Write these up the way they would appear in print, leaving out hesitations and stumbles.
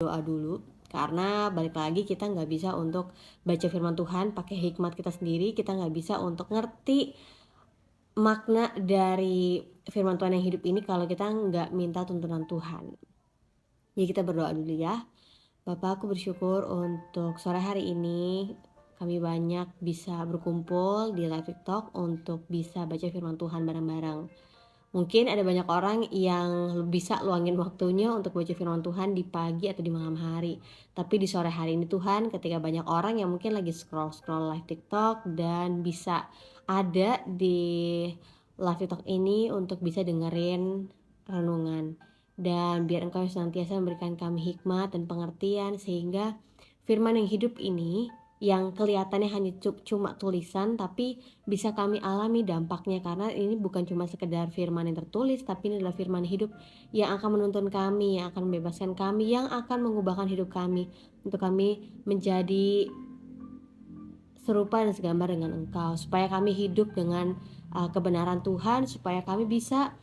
berdoa dulu. Karena balik lagi kita nggak bisa untuk baca firman Tuhan pakai hikmat kita sendiri. Kita nggak bisa untuk ngerti makna dari firman Tuhan yang hidup ini kalau kita nggak minta tuntunan Tuhan. Jadi kita berdoa dulu ya. Bapak, aku bersyukur untuk sore hari ini kami banyak bisa berkumpul di live TikTok untuk bisa baca firman Tuhan bareng-bareng. Mungkin ada banyak orang yang bisa luangin waktunya untuk baca firman Tuhan di pagi atau di malam hari. Tapi di sore hari ini Tuhan, ketika banyak orang yang mungkin lagi scroll-scroll live TikTok dan bisa ada di live TikTok ini untuk bisa dengerin renungan. Dan biar Engkau senantiasa memberikan kami hikmat dan pengertian sehingga firman yang hidup ini yang kelihatannya hanya cuma tulisan tapi bisa kami alami dampaknya, karena ini bukan cuma sekedar firman yang tertulis tapi ini adalah firman hidup yang akan menuntun kami, yang akan membebaskan kami, yang akan mengubahkan hidup kami untuk kami menjadi serupa dan segambar dengan Engkau, supaya kami hidup dengan kebenaran Tuhan, supaya kami bisa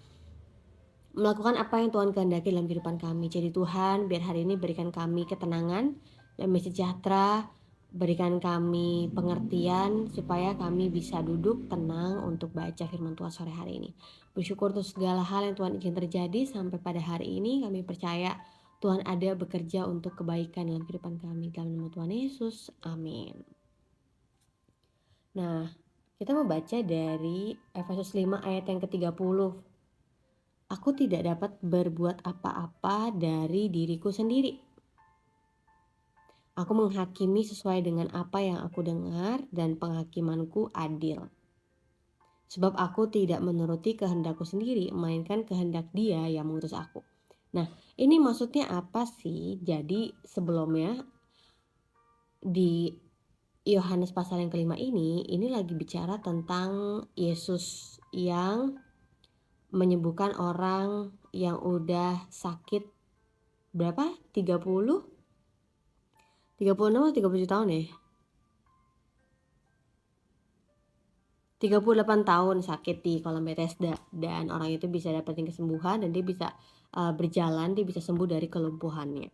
melakukan apa yang Tuhan kehendaki dalam kehidupan kami. Jadi Tuhan, biar hari ini berikan kami ketenangan, damai sejahtera, berikan kami pengertian supaya kami bisa duduk tenang untuk baca firman Tuhan sore hari ini. Bersyukur untuk segala hal yang Tuhan ingin terjadi sampai pada hari ini. Kami percaya Tuhan ada bekerja untuk kebaikan dalam kehidupan kami. Dalam nama Tuhan Yesus, amin. Nah, kita mau baca dari Efesus 5 ayat yang ke-30. Aku tidak dapat berbuat apa-apa dari diriku sendiri. Aku menghakimi sesuai dengan apa yang aku dengar dan penghakimanku adil. Sebab aku tidak menuruti kehendakku sendiri, melainkan kehendak Dia yang mengutus aku. Nah, ini maksudnya apa sih? Jadi sebelumnya di Yohanes pasal yang kelima ini lagi bicara tentang Yesus yang menyembuhkan orang yang udah sakit berapa? 36 atau 37 tahun ya? 38 tahun sakit di kolam Bethesda, dan orang itu bisa dapetin kesembuhan dan dia bisa berjalan, dia bisa sembuh dari kelumpuhannya.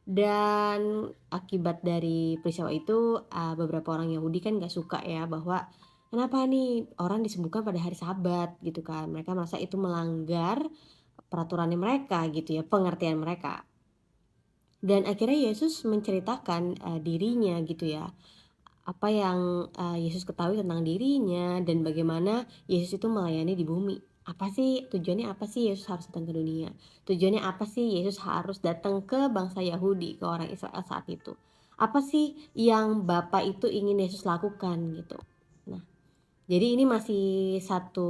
Dan akibat dari peristiwa itu beberapa orang Yahudi kan gak suka ya, bahwa kenapa nih orang disembuhkan pada hari Sabat gitu kan. Mereka merasa itu melanggar peraturannya mereka gitu ya, pengertian mereka. Dan akhirnya Yesus menceritakan dirinya gitu ya, apa yang Yesus ketahui tentang dirinya dan bagaimana Yesus itu melayani di bumi. Apa sih tujuannya, apa sih Yesus harus datang ke dunia? Tujuannya apa sih Yesus harus datang ke bangsa Yahudi, ke orang Israel saat itu? Apa sih yang Bapa itu ingin Yesus lakukan gitu. Nah, jadi ini masih satu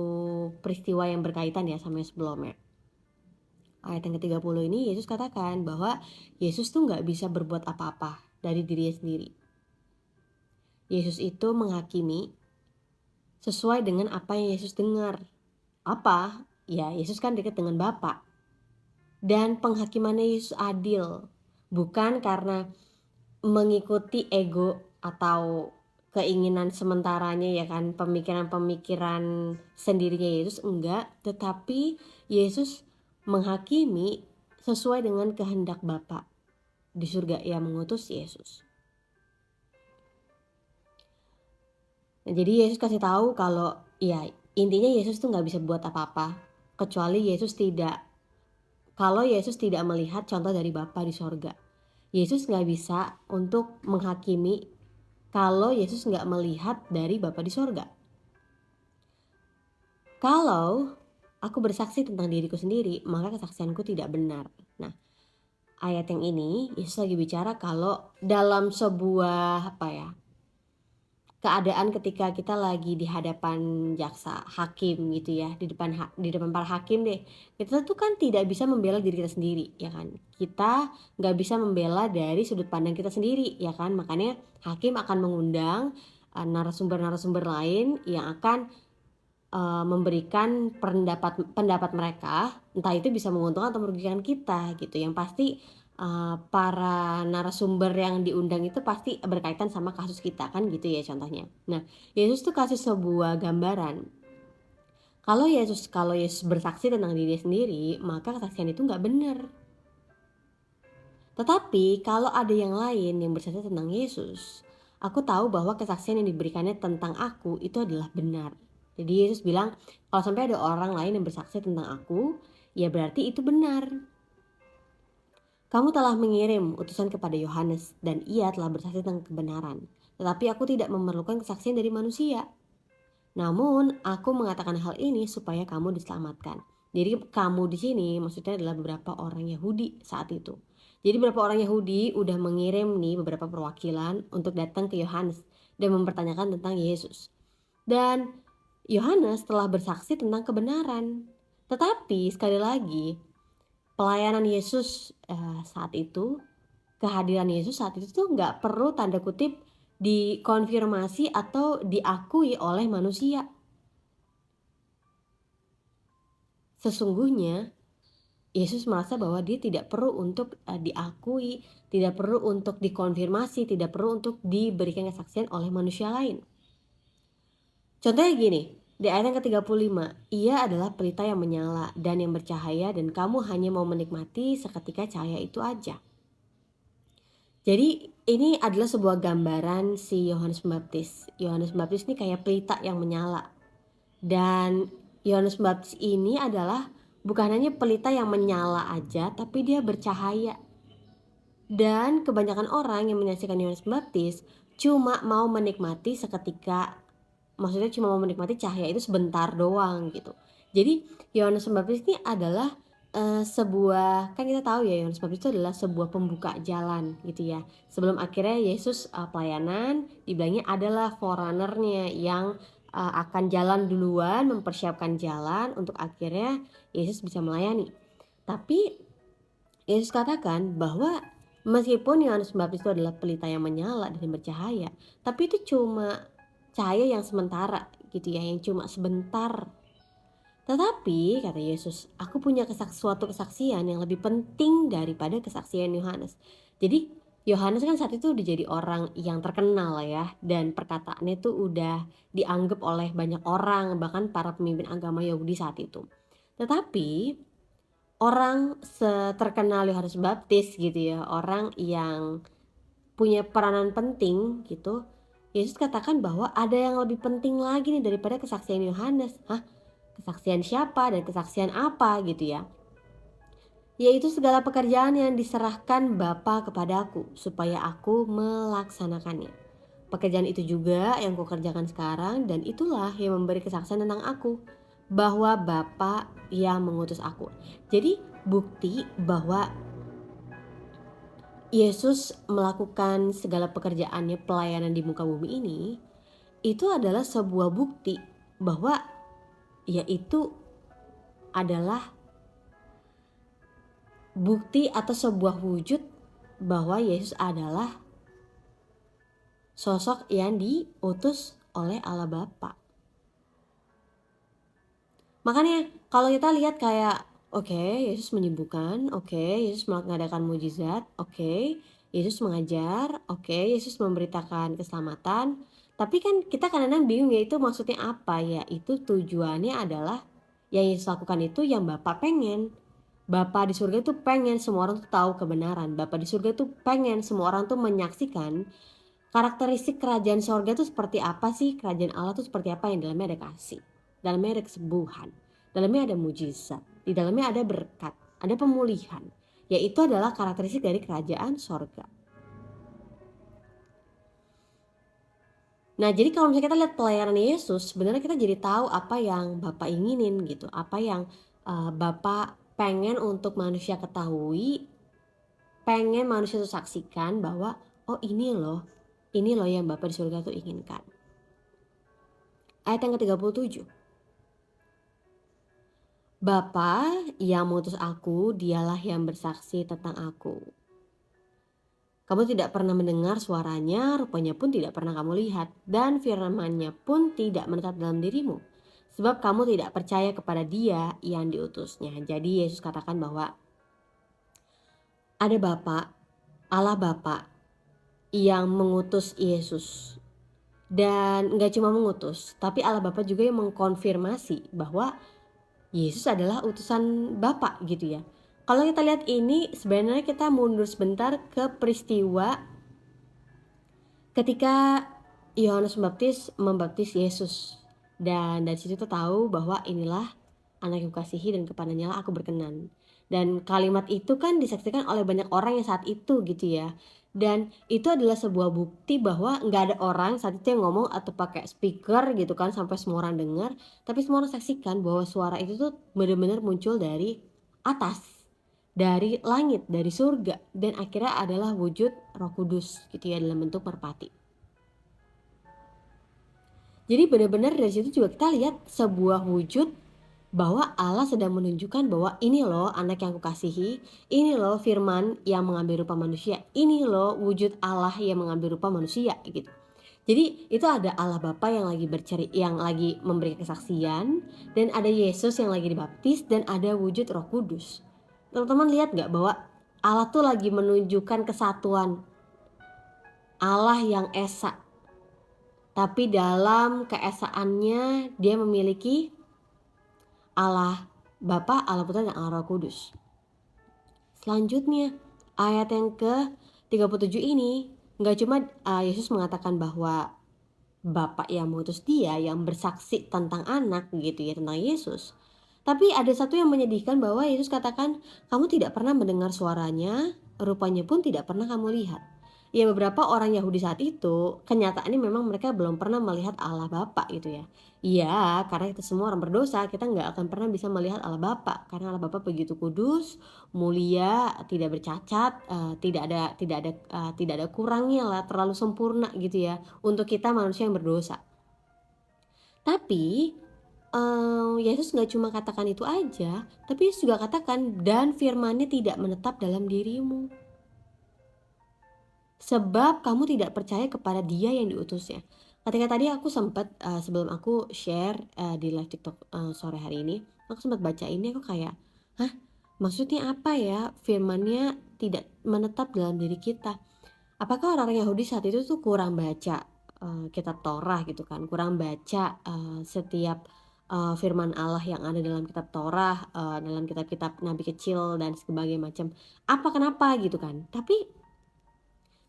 peristiwa yang berkaitan ya sama yang sebelumnya. Ayat yang ke-30 ini Yesus katakan bahwa Yesus tuh gak bisa berbuat apa-apa dari dirinya sendiri. Yesus itu menghakimi sesuai dengan apa yang Yesus dengar. Apa? Ya, Yesus kan dekat dengan Bapa. Dan penghakimannya Yesus adil. Bukan karena mengikuti ego atau keinginan sementaranya ya kan, pemikiran-pemikiran sendirinya Yesus, enggak. Tetapi Yesus menghakimi sesuai dengan kehendak Bapa di surga yang mengutus Yesus. Nah, jadi Yesus kasih tahu kalau ya intinya Yesus tuh nggak bisa buat apa-apa kecuali kalau Yesus tidak melihat contoh dari Bapa di sorga. Yesus nggak bisa untuk menghakimi kalau Yesus nggak melihat dari Bapa di sorga. Kalau aku bersaksi tentang diriku sendiri, maka kesaksianku tidak benar. Nah, ayat yang ini Yesus lagi bicara kalau dalam sebuah keadaan ketika kita lagi di hadapan jaksa, hakim gitu ya, di depan para hakim deh, kita tuh kan tidak bisa membela diri kita sendiri ya kan, kita nggak bisa membela dari sudut pandang kita sendiri ya kan. Makanya hakim akan mengundang narasumber lain yang akan memberikan pendapat mereka, entah itu bisa menguntungkan atau merugikan kita gitu. Yang pasti para narasumber yang diundang itu pasti berkaitan sama kasus kita kan gitu ya contohnya. Nah, Yesus tuh kasih sebuah gambaran. Kalau Yesus bersaksi tentang diri sendiri, maka kesaksian itu nggak benar. Tetapi kalau ada yang lain yang bersaksi tentang Yesus, aku tahu bahwa kesaksian yang diberikannya tentang aku itu adalah benar. Jadi Yesus bilang, kalau sampai ada orang lain yang bersaksi tentang aku, ya berarti itu benar. Kamu telah mengirim utusan kepada Yohanes dan ia telah bersaksi tentang kebenaran. Tetapi aku tidak memerlukan kesaksian dari manusia. Namun aku mengatakan hal ini supaya kamu diselamatkan. Jadi kamu di sini maksudnya adalah beberapa orang Yahudi saat itu. Jadi beberapa orang Yahudi udah mengirim nih beberapa perwakilan untuk datang ke Yohanes dan mempertanyakan tentang Yesus. Dan Yohanes telah bersaksi tentang kebenaran. Tetapi sekali lagi pelayanan Yesus saat itu, kehadiran Yesus saat itu tuh nggak perlu tanda kutip dikonfirmasi atau diakui oleh manusia. Sesungguhnya Yesus merasa bahwa dia tidak perlu untuk diakui, tidak perlu untuk dikonfirmasi, tidak perlu untuk diberikan kesaksian oleh manusia lain. Contohnya gini, di ayat yang ke-35, ia adalah pelita yang menyala dan yang bercahaya dan kamu hanya mau menikmati seketika cahaya itu aja. Jadi ini adalah sebuah gambaran si Yohanes Pembaptis. Yohanes Pembaptis ini kayak pelita yang menyala. Dan Yohanes Pembaptis ini adalah bukan hanya pelita yang menyala aja, tapi dia bercahaya. Dan kebanyakan orang yang menyaksikan Yohanes Pembaptis cuma mau menikmati seketika, maksudnya cuma mau menikmati cahaya itu sebentar doang gitu. Jadi Yohanes Pembaptis ini adalah sebuah, kan kita tahu ya Yohanes Pembaptis itu adalah sebuah pembuka jalan gitu ya. Sebelum akhirnya Yesus pelayanan, dibilangnya adalah forerunner-nya yang akan jalan duluan, mempersiapkan jalan untuk akhirnya Yesus bisa melayani. Tapi Yesus katakan bahwa meskipun Yohanes Pembaptis itu adalah pelita yang menyala dan yang bercahaya, tapi itu cuma cahaya yang sementara gitu ya, yang cuma sebentar. Tetapi kata Yesus, aku punya suatu kesaksian yang lebih penting daripada kesaksian Yohanes. Jadi Yohanes kan saat itu udah jadi orang yang terkenal ya, dan perkataannya tuh udah dianggap oleh banyak orang, bahkan para pemimpin agama Yahudi saat itu. Tetapi orang terkenal Yohanes Baptis gitu ya, orang yang punya peranan penting gitu, Yesus katakan bahwa ada yang lebih penting lagi nih daripada kesaksian Yohanes. Hah? Kesaksian siapa dan kesaksian apa gitu ya? Yaitu segala pekerjaan yang diserahkan Bapa kepadaku supaya aku melaksanakannya. Pekerjaan itu juga yang kukerjakan sekarang dan itulah yang memberi kesaksian tentang aku, bahwa Bapa yang mengutus aku. Jadi bukti bahwa Yesus melakukan segala pekerjaannya, pelayanan di muka bumi ini, itu adalah sebuah bukti bahwa yaitu adalah bukti atau sebuah wujud bahwa Yesus adalah sosok yang diutus oleh Allah Bapa. Makanya kalau kita lihat kayak oke, Yesus menyembuhkan, oke, Yesus mengadakan mujizat, oke, Yesus mengajar, oke, Yesus memberitakan keselamatan. Tapi kan kita kadang-kadang bingung ya, itu maksudnya apa ya? Itu tujuannya adalah yang Yesus lakukan itu yang Bapa pengen. Bapa di surga tuh pengen semua orang tuh tahu kebenaran. Bapa di surga tuh pengen semua orang tuh menyaksikan karakteristik kerajaan surga tuh seperti apa sih? Kerajaan Allah tuh seperti apa, yang dalamnya ada kasih, dalamnya ada kesembuhan, dalamnya ada mujizat, di dalamnya ada berkat, ada pemulihan. Yaitu adalah karakteristik dari kerajaan surga. Nah, jadi kalau misalnya kita lihat pelayanan Yesus, sebenarnya kita jadi tahu apa yang Bapa inginin gitu, apa yang Bapa pengen untuk manusia ketahui, pengen manusia tuh saksikan bahwa oh ini loh yang Bapa di surga tuh inginkan. Ayat yang ke-37. Bapa yang mengutus aku, dialah yang bersaksi tentang aku. Kamu tidak pernah mendengar suaranya, rupanya pun tidak pernah kamu lihat, dan firman-Nya pun tidak menetap dalam dirimu, sebab kamu tidak percaya kepada Dia yang diutusnya. Jadi Yesus katakan bahwa ada Bapa, Allah Bapa yang mengutus Yesus. Dan gak cuma mengutus, tapi Allah Bapa juga yang mengkonfirmasi bahwa Yesus adalah utusan Bapa gitu ya. Kalau kita lihat ini, sebenarnya kita mundur sebentar ke peristiwa ketika Yohanes Pembaptis membaptis Yesus. Dan dari situ kita tahu bahwa inilah anak yang kukasihi dan kepadanya lah aku berkenan. Dan kalimat itu kan disaksikan oleh banyak orang yang saat itu gitu ya. Dan itu adalah sebuah bukti bahwa nggak ada orang saat itu yang ngomong atau pakai speaker gitu kan sampai semua orang dengar. Tapi semua orang saksikan bahwa suara itu tuh benar-benar muncul dari atas, dari langit, dari surga, dan akhirnya adalah wujud Roh Kudus gitu ya dalam bentuk merpati. Jadi benar-benar dari situ juga kita lihat sebuah wujud bahwa Allah sedang menunjukkan bahwa ini loh anak yang kukasihi, ini loh firman yang mengambil rupa manusia, ini loh wujud Allah yang mengambil rupa manusia gitu. Jadi itu ada Allah Bapa yang lagi yang lagi memberi kesaksian, dan ada Yesus yang lagi dibaptis, dan ada wujud Roh Kudus. Teman-teman lihat gak bahwa Allah tuh lagi menunjukkan kesatuan Allah yang esa, tapi dalam keesaannya dia memiliki Allah Bapa, Allah Putra, dan Allah Roh Kudus. Selanjutnya ayat yang ke-37 ini gak cuma Yesus mengatakan bahwa Bapa yang mengutus dia, yang bersaksi tentang anak gitu ya, tentang Yesus. Tapi ada satu yang menyedihkan bahwa Yesus katakan, kamu tidak pernah mendengar suaranya, rupanya pun tidak pernah kamu lihat. Ya beberapa orang Yahudi saat itu, kenyataannya memang mereka belum pernah melihat Allah Bapa gitu ya. Iya, karena kita semua orang berdosa, kita nggak akan pernah bisa melihat Allah Bapa. Karena Allah Bapa begitu kudus, mulia, tidak bercacat, tidak ada kurangnya lah, terlalu sempurna gitu ya untuk kita manusia yang berdosa. Tapi Yesus nggak cuma katakan itu aja, tapi Yesus juga katakan dan firman-Nya tidak menetap dalam dirimu, sebab kamu tidak percaya kepada Dia yang diutusnya. Ketika tadi aku sempat sebelum aku share di live TikTok sore hari ini, aku sempat baca ini, aku kayak, hah? Maksudnya apa ya firman-Nya tidak menetap dalam diri kita? Apakah orang Yahudi saat itu tuh kurang baca kitab Torah gitu kan, kurang baca setiap firman Allah yang ada dalam kitab Torah, dalam kitab-kitab Nabi kecil dan sebagainya macam. Kenapa gitu kan? Tapi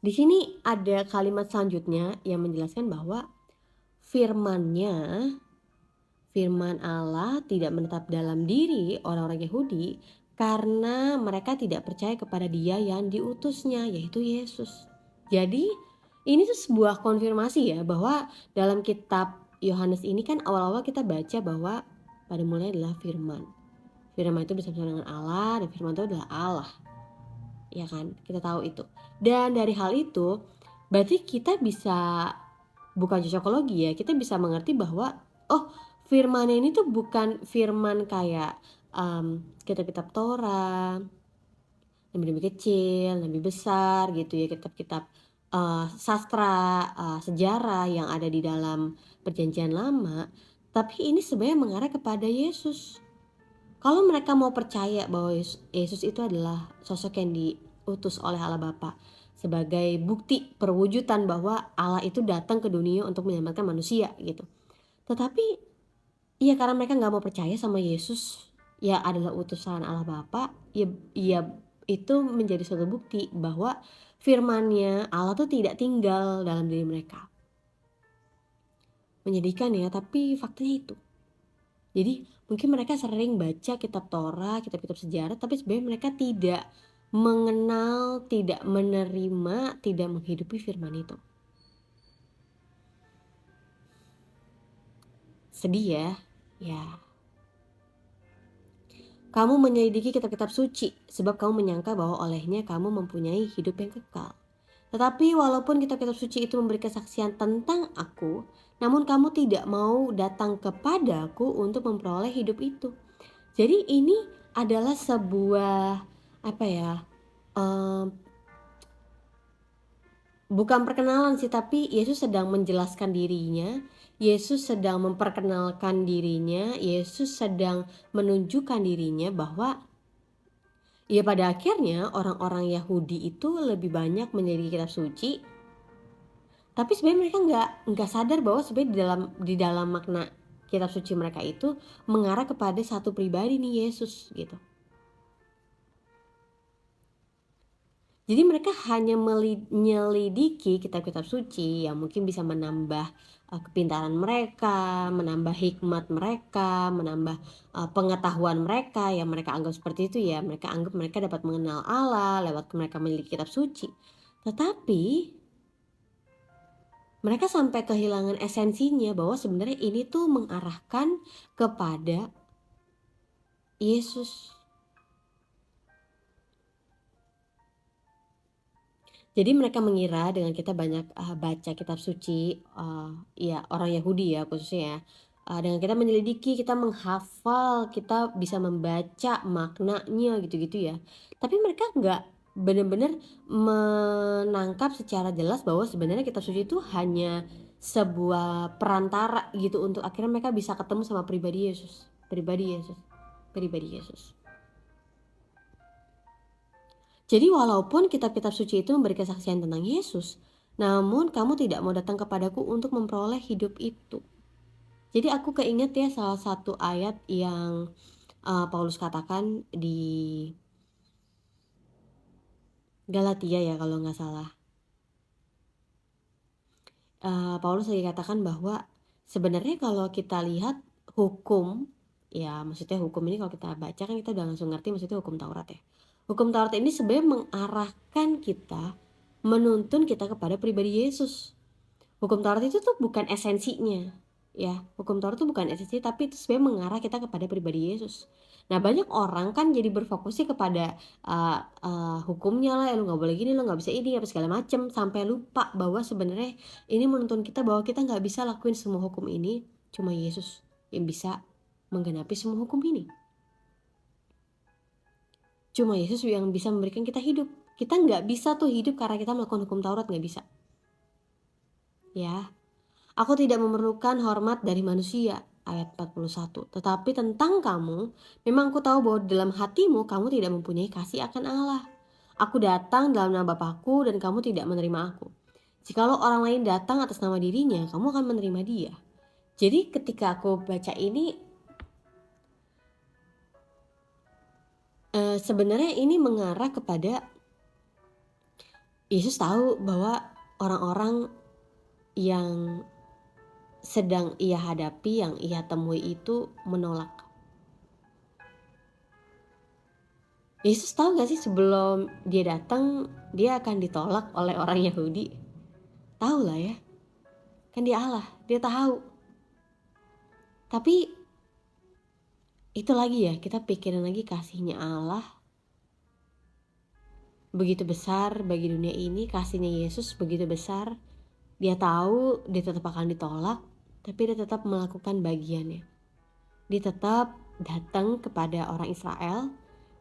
di sini ada kalimat selanjutnya yang menjelaskan bahwa firman Allah tidak menetap dalam diri orang-orang Yahudi karena mereka tidak percaya kepada Dia yang diutusnya, yaitu Yesus. Jadi ini tuh sebuah konfirmasi ya bahwa dalam kitab Yohanes ini kan awal-awal kita baca bahwa pada mulanya adalah firman. Firman itu bersama dengan Allah, dan firman itu adalah Allah. Ya kan? Kita tahu itu. Dan dari hal itu berarti kita bisa, bukan cocokologi ya, kita bisa mengerti bahwa firman ini tuh bukan firman kayak kitab-kitab Torah, nabi-nabi kecil, nabi besar gitu ya, kitab-kitab sastra, sejarah yang ada di dalam Perjanjian Lama. Tapi ini sebenarnya mengarah kepada Yesus. Kalau mereka mau percaya bahwa Yesus itu adalah sosok yang diutus oleh Allah Bapa sebagai bukti perwujudan bahwa Allah itu datang ke dunia untuk menyelamatkan manusia gitu. Tetapi ya karena mereka nggak mau percaya sama Yesus ya adalah utusan Allah Bapa, ya itu menjadi suatu bukti bahwa firman-Nya Allah tuh tidak tinggal dalam diri mereka. Menyedihkan ya, tapi faktanya itu. Jadi mungkin mereka sering baca kitab Torah, kitab-kitab sejarah, tapi sebenarnya mereka tidak mengenal, tidak menerima, tidak menghidupi firman itu. Sedih ya. Ya. Kamu menyelidiki kitab-kitab suci sebab kamu menyangka bahwa olehnya kamu mempunyai hidup yang kekal. Tetapi walaupun kitab-kitab suci itu memberi kesaksian tentang aku, namun kamu tidak mau datang kepadaku untuk memperoleh hidup itu. Jadi ini adalah sebuah bukan perkenalan sih, tapi Yesus sedang menjelaskan dirinya, Yesus sedang memperkenalkan dirinya, Yesus sedang menunjukkan dirinya bahwa ya pada akhirnya orang-orang Yahudi itu lebih banyak menyelidiki kitab suci, tapi sebenarnya mereka nggak sadar bahwa sebenarnya di dalam makna kitab suci mereka itu mengarah kepada satu pribadi nih, Yesus gitu. Jadi mereka hanya menyelidiki kitab-kitab suci yang mungkin bisa menambah kepintaran mereka, menambah hikmat mereka, menambah pengetahuan mereka yang mereka anggap seperti itu ya. Mereka anggap mereka dapat mengenal Allah lewat mereka memiliki kitab suci. Tetapi mereka sampai kehilangan esensinya bahwa sebenarnya ini tuh mengarahkan kepada Yesus. Jadi mereka mengira dengan kita banyak baca kitab suci, ya orang Yahudi ya khususnya ya, dengan kita menyelidiki, kita menghafal, kita bisa membaca maknanya gitu-gitu ya. Tapi mereka nggak benar-benar menangkap secara jelas bahwa sebenarnya kitab suci itu hanya sebuah perantara gitu untuk akhirnya mereka bisa ketemu sama pribadi Yesus, pribadi Yesus, pribadi Yesus. Jadi walaupun kitab-kitab suci itu memberi kesaksian tentang Yesus, namun kamu tidak mau datang kepadaku untuk memperoleh hidup itu. Jadi aku keinget ya salah satu ayat yang Paulus katakan di Galatia ya kalau nggak salah. Paulus lagi katakan bahwa sebenarnya kalau kita lihat hukum, ya maksudnya hukum ini kalau kita baca kan kita udah langsung ngerti maksudnya hukum Taurat ya. Hukum Taurat ini sebenarnya mengarahkan kita, menuntun kita kepada pribadi Yesus. Hukum Taurat itu tuh bukan esensinya, ya. Hukum Taurat itu bukan esensi, tapi itu sebenarnya mengarah kita kepada pribadi Yesus. Nah banyak orang kan jadi berfokusnya kepada hukumnya lah, lu nggak boleh gini, lu nggak bisa ini, apa segala macem, sampai lupa bahwa sebenarnya ini menuntun kita bahwa kita nggak bisa lakuin semua hukum ini, cuma Yesus yang bisa menggenapi semua hukum ini. Cuma Yesus yang bisa memberikan kita hidup. Kita nggak bisa tuh hidup karena kita melakukan hukum Taurat, nggak bisa. Ya, aku tidak memerlukan hormat dari manusia, ayat 41. Tetapi tentang kamu, memang aku tahu bahwa dalam hatimu kamu tidak mempunyai kasih akan Allah. Aku datang dalam nama Bapakku dan kamu tidak menerima aku. Jikalau orang lain datang atas nama dirinya, kamu akan menerima dia. Jadi ketika aku baca ini, sebenarnya ini mengarah kepada Yesus tahu bahwa orang-orang yang sedang ia hadapi, yang ia temui itu menolak. Yesus tahu gak sih sebelum dia datang dia akan ditolak oleh orang Yahudi? Tahu lah ya, kan dia Allah, dia tahu. Tapi itu lagi ya, kita pikirin lagi kasihnya Allah begitu besar bagi dunia ini, kasihnya Yesus begitu besar. Dia tahu dia tetap akan ditolak, tapi dia tetap melakukan bagiannya. Dia tetap datang kepada orang Israel,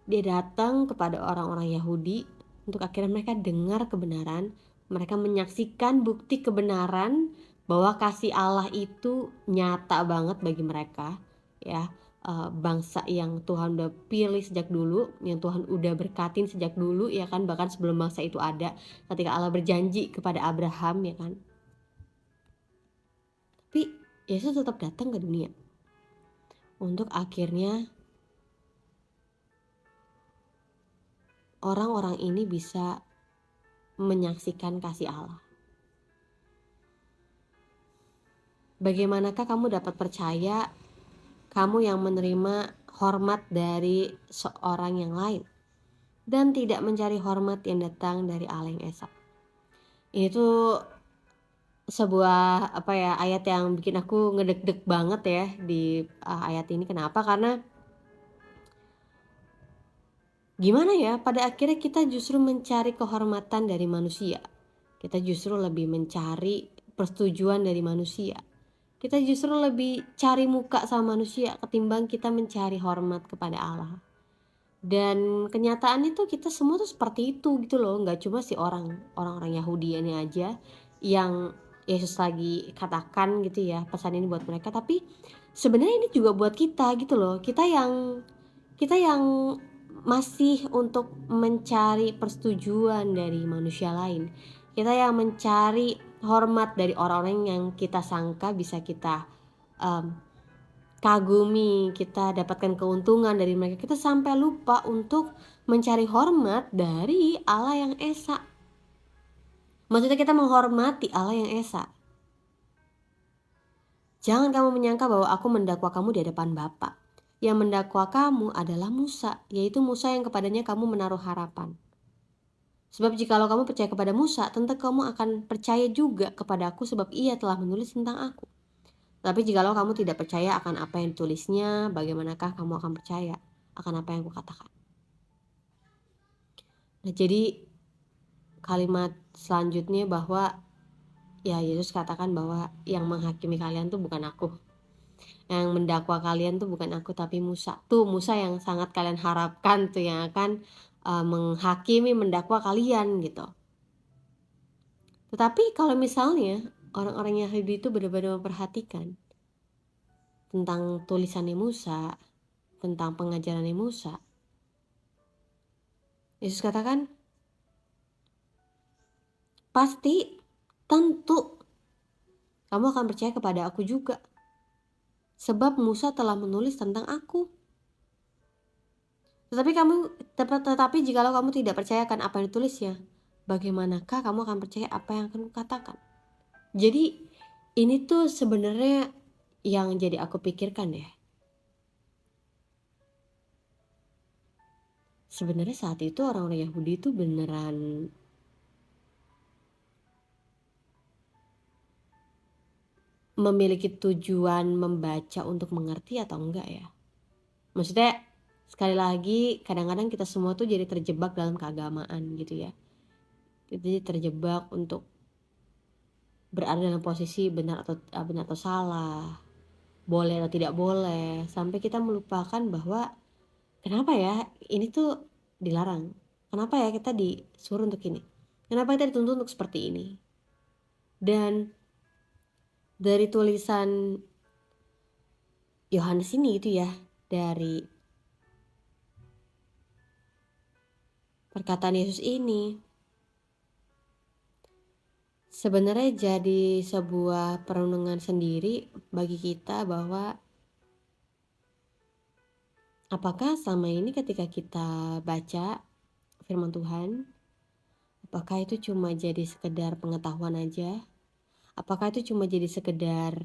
dia datang kepada orang-orang Yahudi untuk akhirnya mereka dengar kebenaran, mereka menyaksikan bukti kebenaran bahwa kasih Allah itu nyata banget bagi mereka, ya. Bangsa yang Tuhan udah pilih sejak dulu, yang Tuhan udah berkatin sejak dulu ya kan, bahkan sebelum bangsa itu ada, ketika Allah berjanji kepada Abraham ya kan. Tapi Yesus tetap datang ke dunia untuk akhirnya orang-orang ini bisa menyaksikan kasih Allah. Bagaimanakah kamu dapat percaya kamu yang menerima hormat dari seorang yang lain dan tidak mencari hormat yang datang dari Allah yang esa? Ini tuh sebuah ayat yang bikin aku ngedeg-deg banget ya di ayat ini. Kenapa? Karena gimana ya, pada akhirnya kita justru mencari kehormatan dari manusia. Kita justru lebih mencari persetujuan dari manusia. Kita justru lebih cari muka sama manusia ketimbang kita mencari hormat kepada Allah. Dan kenyataannya tuh kita semua tuh seperti itu gitu loh. Gak cuma si orang-orang Yahudi ini aja yang Yesus lagi katakan gitu ya, pesan ini buat mereka. Tapi sebenarnya ini juga buat kita gitu loh. Kita yang masih untuk mencari persetujuan dari manusia lain. Kita yang mencari hormat dari orang-orang yang kita sangka bisa kita kagumi, kita dapatkan keuntungan dari mereka, kita sampai lupa untuk mencari hormat dari Allah yang esa. Maksudnya kita menghormati Allah yang esa. Jangan kamu menyangka bahwa aku mendakwa kamu di hadapan Bapa. Yang mendakwa kamu adalah Musa, yaitu Musa yang kepadanya kamu menaruh harapan. Sebab jikalau kamu percaya kepada Musa, tentu kamu akan percaya juga kepada aku sebab ia telah menulis tentang aku. Tapi jikalau kamu tidak percaya akan apa yang ditulisnya, bagaimanakah kamu akan percaya akan apa yang kukatakan? Nah, jadi kalimat selanjutnya bahwa ya Yesus katakan bahwa yang menghakimi kalian tuh bukan aku. Yang mendakwa kalian tuh bukan aku tapi Musa. Tuh Musa yang sangat kalian harapkan tuh yang akan menghakimi, mendakwa kalian gitu. Tetapi kalau misalnya orang-orang Yahudi itu benar-benar memperhatikan tentang tulisannya Musa, tentang pengajarannya Musa, Yesus katakan, pasti, tentu, kamu akan percaya kepada aku juga. Sebab Musa telah menulis tentang aku. Tetapi jikalau kamu tidak percayakan apa yang ditulisnya, bagaimanakah kamu akan percaya apa yang akan kukatakan? Jadi ini tuh sebenarnya yang jadi aku pikirkan ya. Sebenarnya saat itu orang-orang Yahudi itu beneran memiliki tujuan membaca untuk mengerti atau enggak ya? Maksudnya sekali lagi kadang-kadang kita semua tuh jadi terjebak dalam keagamaan gitu ya. Kita jadi terjebak untuk berada dalam posisi benar atau salah, boleh atau tidak boleh, sampai kita melupakan bahwa kenapa ya ini tuh dilarang, kenapa ya kita disuruh untuk ini, kenapa kita dituntut untuk seperti ini. Dan dari tulisan Yohanes ini itu ya, dari perkataan Yesus ini sebenarnya jadi sebuah perenungan sendiri bagi kita bahwa apakah selama ini ketika kita baca firman Tuhan, apakah itu cuma jadi sekedar pengetahuan aja? Apakah itu cuma jadi sekedar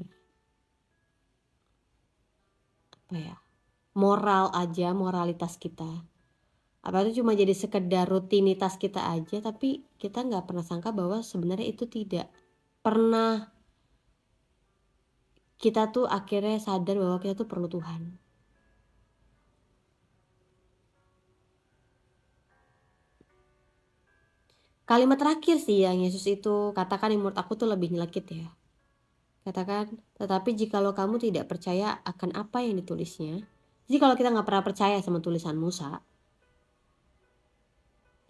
moral aja, moralitas kita? Apa itu cuma jadi sekedar rutinitas kita aja, tapi kita nggak pernah sangka bahwa sebenarnya itu tidak pernah kita tuh akhirnya sadar bahwa kita tuh perlu Tuhan. Kalimat terakhir sih yang Yesus itu katakan yang menurut aku tuh lebih nyelekit ya. Katakan, tetapi jikalau kamu tidak percaya akan apa yang ditulisnya. Jadi kalau kita nggak pernah percaya sama tulisan Musa,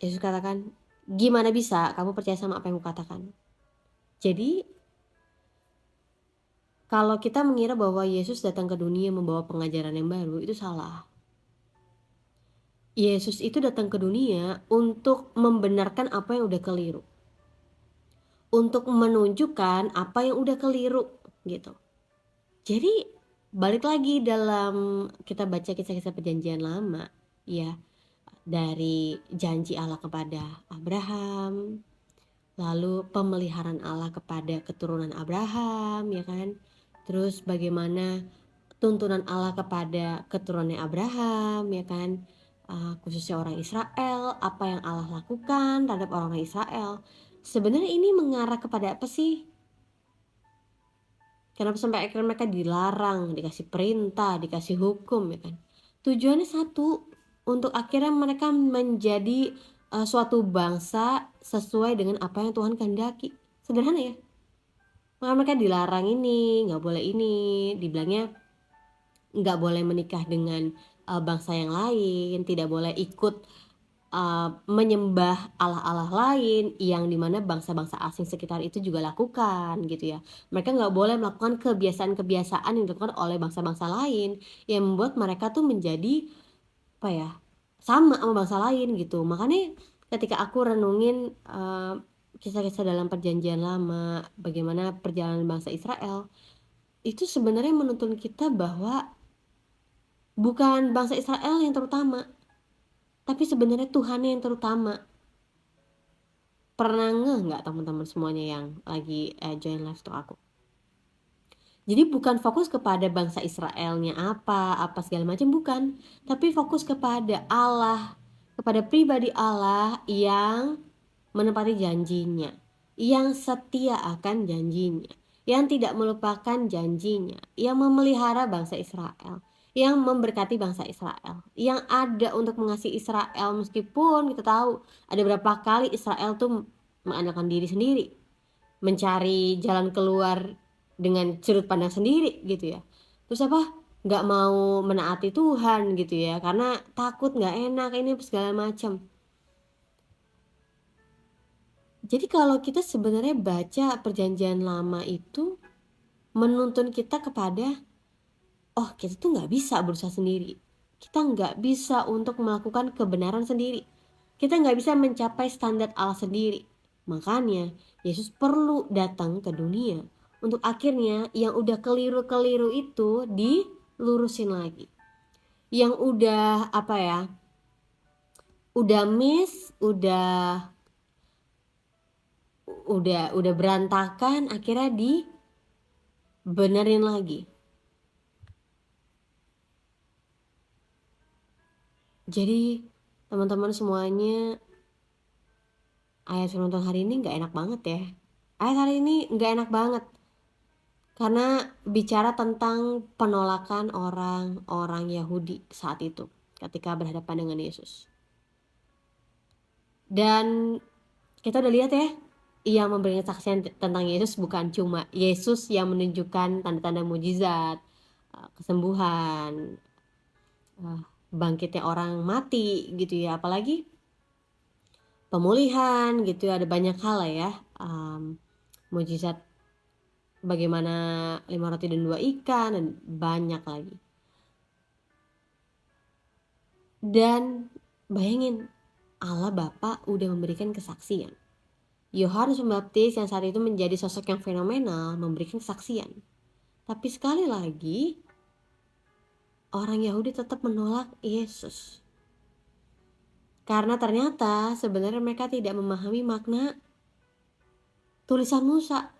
Yesus katakan, gimana bisa kamu percaya sama apa yang kukatakan? Jadi kalau kita mengira bahwa Yesus datang ke dunia membawa pengajaran yang baru, itu salah. Yesus itu datang ke dunia untuk membenarkan apa yang udah keliru. Untuk menunjukkan apa yang udah keliru gitu. Jadi balik lagi dalam kita baca kisah-kisah perjanjian lama ya, dari janji Allah kepada Abraham, lalu pemeliharaan Allah kepada keturunan Abraham ya kan, terus bagaimana tuntunan Allah kepada keturunan Abraham ya kan, khususnya orang Israel, apa yang Allah lakukan terhadap orang Israel. Sebenarnya ini mengarah kepada apa sih? Kenapa sampai akhirnya mereka dilarang, dikasih perintah, dikasih hukum ya kan? Tujuannya satu, untuk akhirnya mereka menjadi suatu bangsa sesuai dengan apa yang Tuhan kehendaki. Sederhana ya. Maka mereka dilarang ini, dibilangnya nggak boleh menikah dengan bangsa yang lain, tidak boleh ikut menyembah Allah-Allah lain yang dimana bangsa-bangsa asing sekitar itu juga lakukan gitu ya. Mereka nggak boleh melakukan kebiasaan-kebiasaan yang dilakukan oleh bangsa-bangsa lain yang membuat mereka tuh menjadi sama bangsa lain gitu. Makanya ketika aku renungin kisah-kisah dalam perjanjian lama, bagaimana perjalanan bangsa Israel, itu sebenarnya menuntun kita bahwa Bukan bangsa Israel yang terutama, tapi sebenarnya Tuhannya yang terutama. Pernah nggak teman-teman semuanya yang lagi join live talk aku? Jadi bukan fokus kepada bangsa Israelnya apa segala macam, bukan. Tapi fokus kepada Allah, kepada pribadi Allah yang menepati janjinya, yang setia akan janjinya, yang tidak melupakan janjinya, yang memelihara bangsa Israel, yang memberkati bangsa Israel, yang ada untuk mengasihi Israel meskipun kita tahu ada berapa kali Israel tuh mengandalkan diri sendiri, mencari jalan keluar dengan sudut pandang sendiri gitu ya. Terus nggak mau menaati Tuhan gitu ya, karena takut nggak enak ini segala macam. Jadi kalau kita sebenarnya baca perjanjian lama itu menuntun kita kepada, oh kita tuh nggak bisa berusaha sendiri, kita nggak bisa untuk melakukan kebenaran sendiri, kita nggak bisa mencapai standar Allah sendiri. Makanya Yesus perlu datang ke dunia untuk akhirnya yang udah keliru-keliru itu dilurusin lagi, yang udah udah miss, udah berantakan, akhirnya dibenerin lagi. Jadi teman-teman semuanya, ayat firman Tuhan hari ini gak enak banget ya. Ayat hari ini gak enak banget, karena bicara tentang penolakan orang-orang Yahudi saat itu ketika berhadapan dengan Yesus. Dan kita udah lihat ya, yang memberikan kesaksian tentang Yesus bukan cuma Yesus yang menunjukkan tanda-tanda mujizat, kesembuhan, bangkitnya orang mati gitu ya, apalagi pemulihan gitu ya, ada banyak hal lah ya, mujizat bagaimana 5 roti dan 2 ikan dan banyak lagi. Dan bayangin, Allah Bapa udah memberikan kesaksian. Yohanes Pembaptis yang saat itu menjadi sosok yang fenomenal memberikan kesaksian. Tapi sekali lagi orang Yahudi tetap menolak Yesus. Karena ternyata sebenarnya mereka tidak memahami makna tulisan Musa.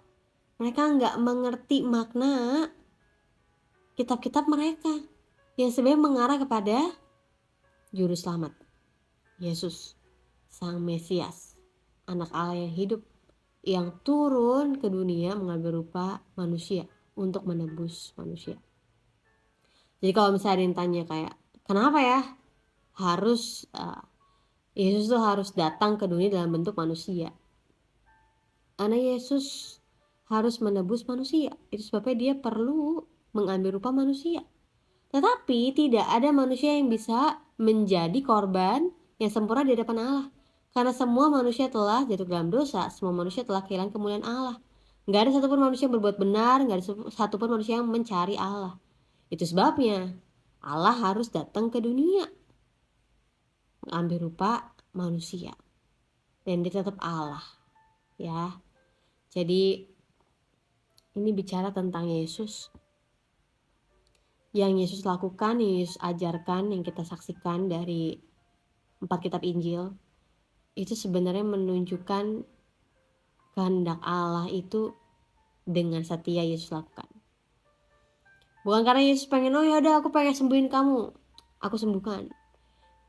Mereka nggak mengerti makna kitab-kitab mereka yang sebenarnya mengarah kepada juru selamat, Yesus, Sang Mesias, anak Allah yang hidup, yang turun ke dunia mengambil rupa manusia untuk menebus manusia. Jadi kalau misalnya ada yang tanya kayak, kenapa ya harus Yesus tuh harus datang ke dunia dalam bentuk manusia? Karena Yesus harus menebus manusia, itu sebabnya dia perlu mengambil rupa manusia. Tetapi tidak ada manusia yang bisa menjadi korban yang sempurna di hadapan Allah, karena semua manusia telah jatuh dalam dosa, semua manusia telah kehilangan kemuliaan Allah. Gak ada satupun manusia yang berbuat benar, gak ada satupun manusia yang mencari Allah. Itu sebabnya Allah harus datang ke dunia mengambil rupa manusia, dan dia tetap Allah ya. Jadi ini bicara tentang Yesus, yang Yesus lakukan, yang Yesus ajarkan, yang kita saksikan dari 4 kitab Injil. Itu sebenarnya menunjukkan kehendak Allah itu dengan setia Yesus lakukan. Bukan karena Yesus pengen, oh ya udah aku pengen sembuhin kamu, aku sembuhkan.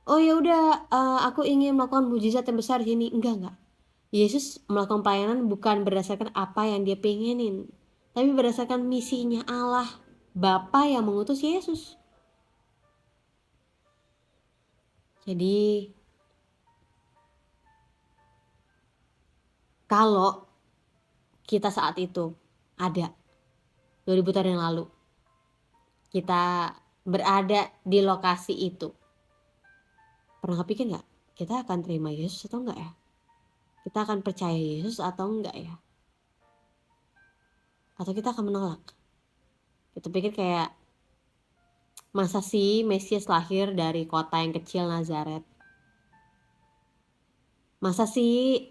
Oh ya udah aku ingin melakukan mujizat yang besar di sini. Enggak. Yesus melakukan pelayanan bukan berdasarkan apa yang dia pengenin, tapi berdasarkan misinya Allah Bapa yang mengutus Yesus. Jadi kalau kita saat itu ada 2000 tahun yang lalu, kita berada di lokasi itu, pernah kepikir gak kita akan terima Yesus atau enggak ya? Kita akan percaya Yesus atau enggak ya? Atau kita akan menolak? Kita pikir kayak, masa sih Mesias lahir dari kota yang kecil Nazaret? Masa sih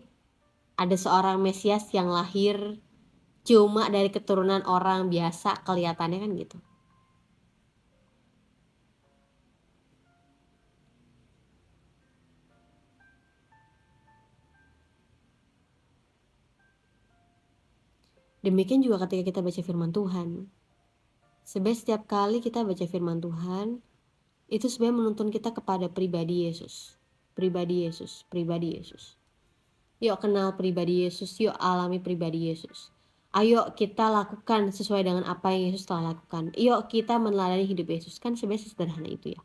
ada seorang Mesias yang lahir cuma dari keturunan orang biasa kelihatannya kan gitu? Demikian juga ketika kita baca firman Tuhan. Sebenarnya setiap kali kita baca firman Tuhan, itu sebenarnya menuntun kita kepada pribadi Yesus. Pribadi Yesus, pribadi Yesus. Yuk kenal pribadi Yesus, yuk alami pribadi Yesus. Ayo kita lakukan sesuai dengan apa yang Yesus telah lakukan. Yuk kita meneladani hidup Yesus. Kan sebenarnya sederhana itu ya.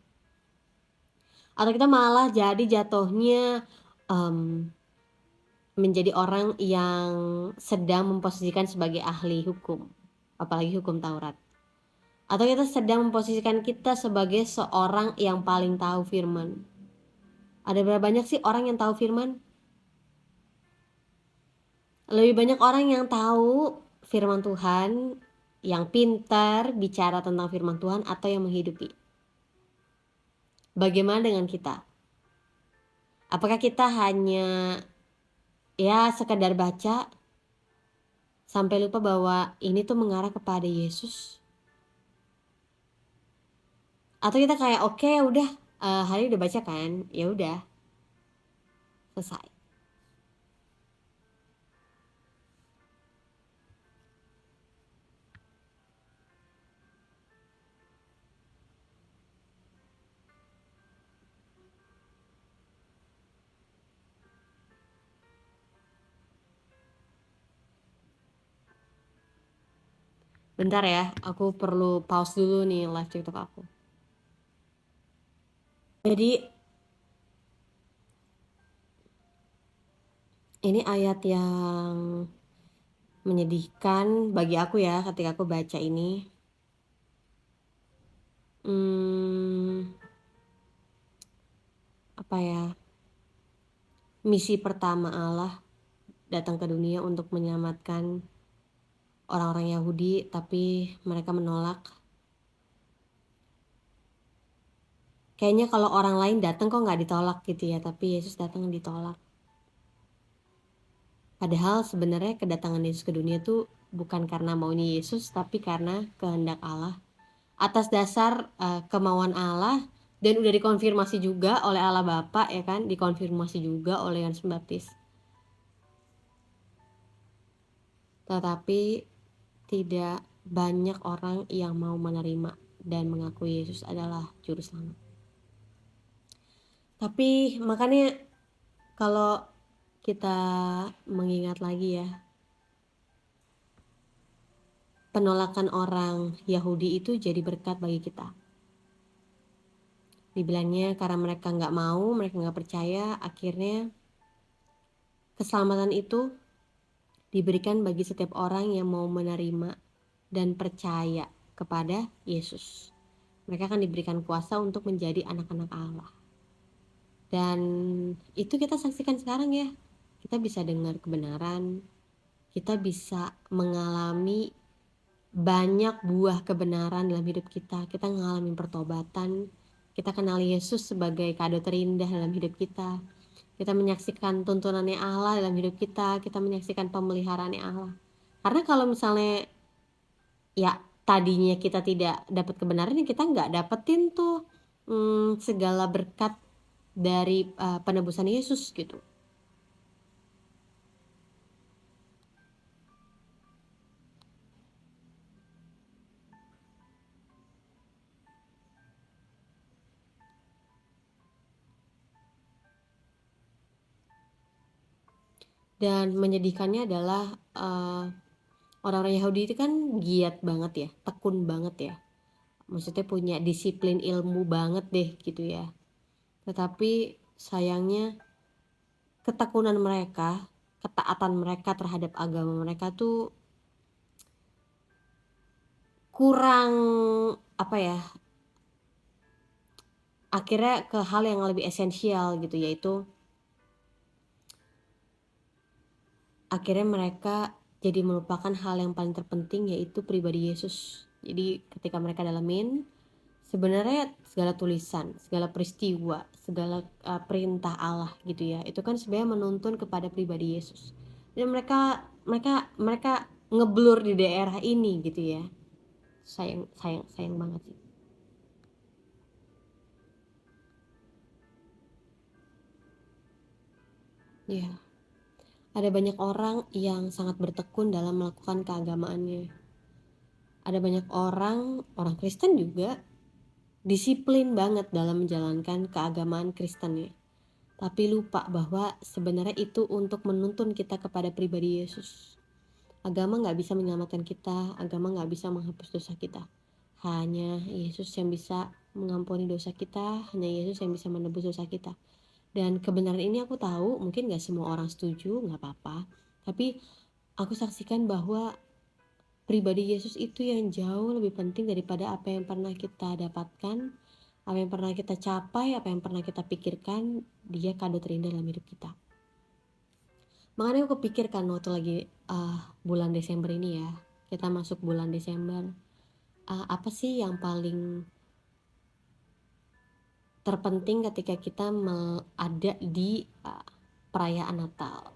Atau kita malah jadi jatuhnya menjadi orang yang sedang memposisikan sebagai ahli hukum, apalagi hukum Taurat. Atau kita sedang memposisikan kita sebagai seorang yang paling tahu firman. Ada berapa banyak sih orang yang tahu firman? Lebih banyak orang yang tahu firman Tuhan, yang pintar bicara tentang firman Tuhan atau yang menghidupi. Bagaimana dengan kita? Apakah kita hanya sekedar baca sampai lupa bahwa ini tuh mengarah kepada Yesus? Atau kita kayak oke, udah hari udah baca kan, ya udah selesai. Bentar ya, aku perlu pause dulu nih live TikTok aku. Jadi ini ayat yang menyedihkan bagi aku ya ketika aku baca ini. Apa ya? Misi pertama Allah datang ke dunia untuk menyelamatkan orang-orang Yahudi, tapi mereka menolak. Kayaknya kalau orang lain datang kok nggak ditolak gitu ya, tapi Yesus datang ditolak. Padahal sebenarnya kedatangan Yesus ke dunia tuh bukan karena maunya Yesus, tapi karena kehendak Allah. Atas dasar kemauan Allah, dan udah dikonfirmasi juga oleh Allah Bapa ya kan, dikonfirmasi juga oleh Yohanes Pembaptis. Tetapi tidak banyak orang yang mau menerima dan mengakui Yesus adalah juru selamat. Tapi makanya kalau kita mengingat lagi ya, penolakan orang Yahudi itu jadi berkat bagi kita. Dibilangnya karena mereka nggak mau, mereka nggak percaya, akhirnya keselamatan itu diberikan bagi setiap orang yang mau menerima dan percaya kepada Yesus. Mereka akan diberikan kuasa untuk menjadi anak-anak Allah. Dan itu kita saksikan sekarang ya. Kita bisa dengar kebenaran, kita bisa mengalami banyak buah kebenaran dalam hidup kita. Kita mengalami pertobatan, kita kenal Yesus sebagai kado terindah dalam hidup kita. Kita menyaksikan tuntunannya Allah dalam hidup kita, kita menyaksikan pemeliharaannya Allah. Karena kalau misalnya ya tadinya kita tidak dapat kebenaran, kita nggak dapetin tuh segala berkat dari penebusan Yesus gitu. Dan menyedihkannya adalah orang-orang Yahudi itu kan giat banget ya, tekun banget ya. Maksudnya punya disiplin ilmu banget deh gitu ya. Tetapi sayangnya ketekunan mereka, ketaatan mereka terhadap agama mereka tuh kurang apa ya, akhirnya ke hal yang lebih esensial gitu, yaitu akhirnya mereka jadi melupakan hal yang paling terpenting, yaitu pribadi Yesus. Jadi ketika mereka dalamin, sebenarnya segala tulisan, segala peristiwa, segala perintah Allah gitu ya, itu kan sebenarnya menuntun kepada pribadi Yesus. Dan mereka ngeblur di daerah ini gitu ya. Sayang banget sih. Ya. Ada banyak orang yang sangat bertekun dalam melakukan keagamaannya. Ada banyak orang Kristen juga disiplin banget dalam menjalankan keagamaan Kristennya, tapi lupa bahwa sebenarnya itu untuk menuntun kita kepada pribadi Yesus. Agama gak bisa menyelamatkan kita, agama gak bisa menghapus dosa kita. Hanya Yesus yang bisa mengampuni dosa kita, hanya Yesus yang bisa menebus dosa kita. Dan kebenaran ini aku tahu mungkin gak semua orang setuju, gak apa-apa, tapi aku saksikan bahwa pribadi Yesus itu yang jauh lebih penting daripada apa yang pernah kita dapatkan, apa yang pernah kita capai, apa yang pernah kita pikirkan. Dia kado terindah dalam hidup kita. Makanya aku pikirkan waktu lagi bulan Desember ini ya, kita masuk bulan Desember, apa sih yang paling terpenting ketika kita ada di perayaan Natal?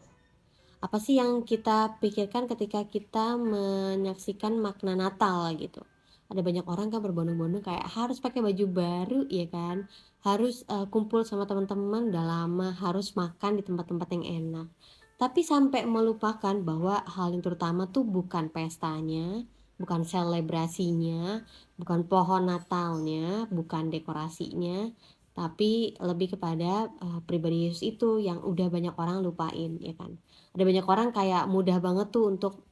Apa sih yang kita pikirkan ketika kita menyaksikan makna Natal gitu? Ada banyak orang kan berbondong-bondong kayak harus pakai baju baru ya kan, harus kumpul sama teman-teman udah lama, harus makan di tempat-tempat yang enak. Tapi sampai melupakan bahwa hal yang terutama tuh bukan pestanya, bukan selebrasinya, bukan pohon Natalnya, bukan dekorasinya, tapi lebih kepada pribadi Yesus itu yang udah banyak orang lupain ya kan. Ada banyak orang kayak mudah banget tuh untuk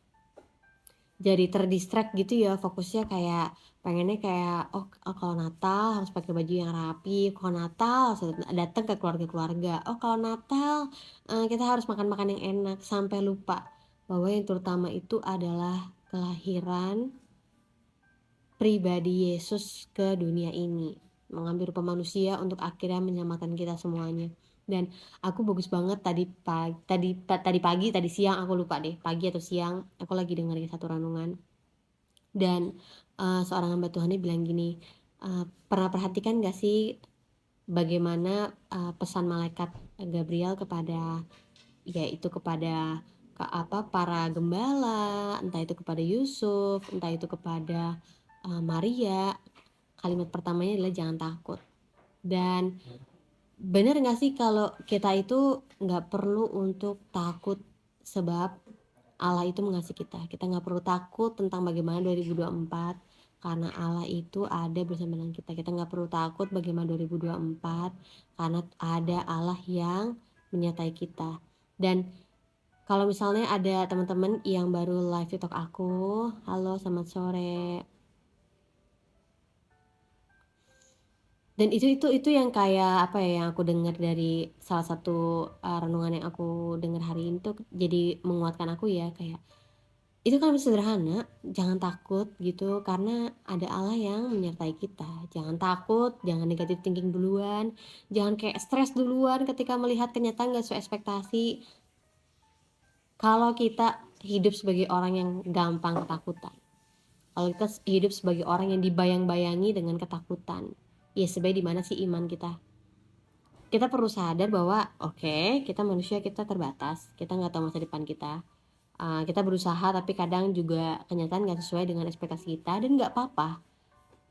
jadi terdistract gitu ya, fokusnya kayak pengennya kayak kalau Natal harus pakai baju yang rapi, kalau Natal harus datang ke keluarga-keluarga, kalau Natal kita harus makan-makan yang enak, sampai lupa bahwa yang terutama itu adalah kelahiran pribadi Yesus ke dunia ini, mengambil rupa manusia untuk akhirnya menyelamatkan kita semuanya. Dan aku bagus banget tadi siang, aku lupa deh pagi atau siang, aku lagi dengerin satu renungan dan seorang hamba Tuhan bilang gini, pernah perhatikan gak sih bagaimana pesan malaikat Gabriel kepada para gembala, entah itu kepada Yusuf, entah itu kepada Maria. Kalimat pertamanya adalah jangan takut. Dan bener gak sih kalau kita itu gak perlu untuk takut, sebab Allah itu mengasihi kita. Kita gak perlu takut tentang bagaimana 2024, karena Allah itu ada bersama dengan kita. Kita gak perlu takut bagaimana 2024, karena ada Allah yang menyertai kita. Dan kalau misalnya ada teman-teman yang baru live TikTok aku, halo selamat sore. Dan itu yang kayak apa ya, yang aku dengar dari salah satu renungan yang aku dengar hari ini tuh jadi menguatkan aku ya, kayak itu kan sederhana, jangan takut gitu karena ada Allah yang menyertai kita. Jangan takut, jangan negatif thinking duluan, jangan kayak stres duluan ketika melihat kenyataan gak sesuai ekspektasi. Kalau kita hidup sebagai orang yang gampang ketakutan, kalau kita hidup sebagai orang yang dibayang-bayangi dengan ketakutan, ya sebenarnya di mana sih iman kita? Kita perlu sadar bahwa kita manusia, kita terbatas, kita nggak tahu masa depan kita. Kita berusaha tapi kadang juga kenyataan nggak sesuai dengan ekspektasi kita, dan nggak apa-apa.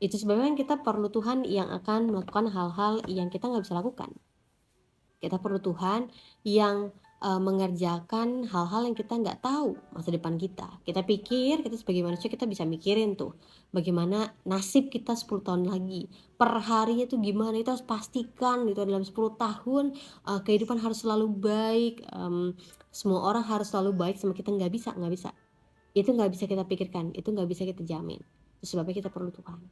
Itu sebabnya kita perlu Tuhan yang akan melakukan hal-hal yang kita nggak bisa lakukan. Kita perlu Tuhan yang mengerjakan hal-hal yang kita nggak tahu masa depan kita. Kita pikir kita sebagai manusia kita bisa mikirin tuh bagaimana nasib kita 10 tahun lagi, per harinya tuh gimana, kita harus pastikan gitu dalam 10 tahun kehidupan harus selalu baik, semua orang harus selalu baik sama kita. Nggak bisa, itu nggak bisa kita pikirkan, itu nggak bisa kita jamin. Itu sebabnya kita perlu Tuhan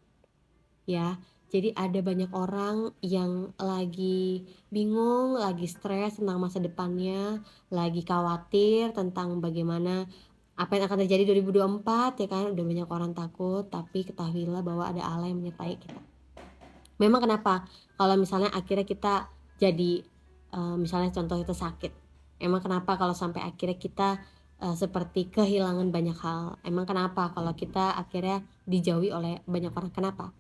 ya. Jadi ada banyak orang yang lagi bingung, lagi stres tentang masa depannya, lagi khawatir tentang bagaimana apa yang akan terjadi 2024 ya kan. Udah banyak orang takut, tapi ketahuilah bahwa ada Allah yang menyertai kita. Memang kenapa kalau misalnya akhirnya kita jadi misalnya contoh kita sakit, emang kenapa kalau sampai akhirnya kita seperti kehilangan banyak hal? Emang kenapa kalau kita akhirnya dijauhi oleh banyak orang? Kenapa?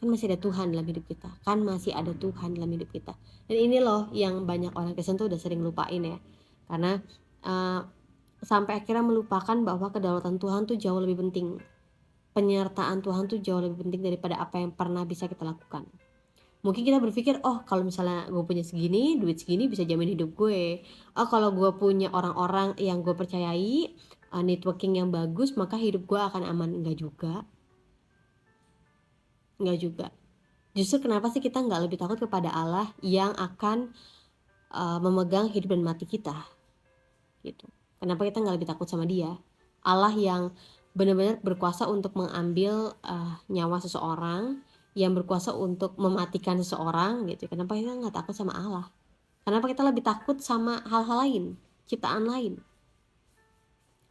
Kan masih ada Tuhan dalam hidup kita, kan masih ada Tuhan dalam hidup kita. Dan ini loh yang banyak orang Kristen tuh udah sering lupain ya, karena sampai akhirnya melupakan bahwa kedaulatan Tuhan tuh jauh lebih penting, penyertaan Tuhan tuh jauh lebih penting daripada apa yang pernah bisa kita lakukan. Mungkin kita berpikir, oh kalau misalnya gue punya segini, duit segini bisa jamin hidup gue. Oh kalau gue punya orang-orang yang gue percayai, networking yang bagus, maka hidup gue akan aman. Enggak juga. Enggak juga. Justru kenapa sih kita nggak lebih takut kepada Allah yang akan memegang hidup dan mati kita gitu. Kenapa kita nggak lebih takut sama dia? Allah yang benar-benar berkuasa untuk mengambil nyawa seseorang, yang berkuasa untuk mematikan seseorang gitu. Kenapa kita nggak takut sama Allah? Kenapa kita lebih takut sama hal-hal lain, ciptaan lain?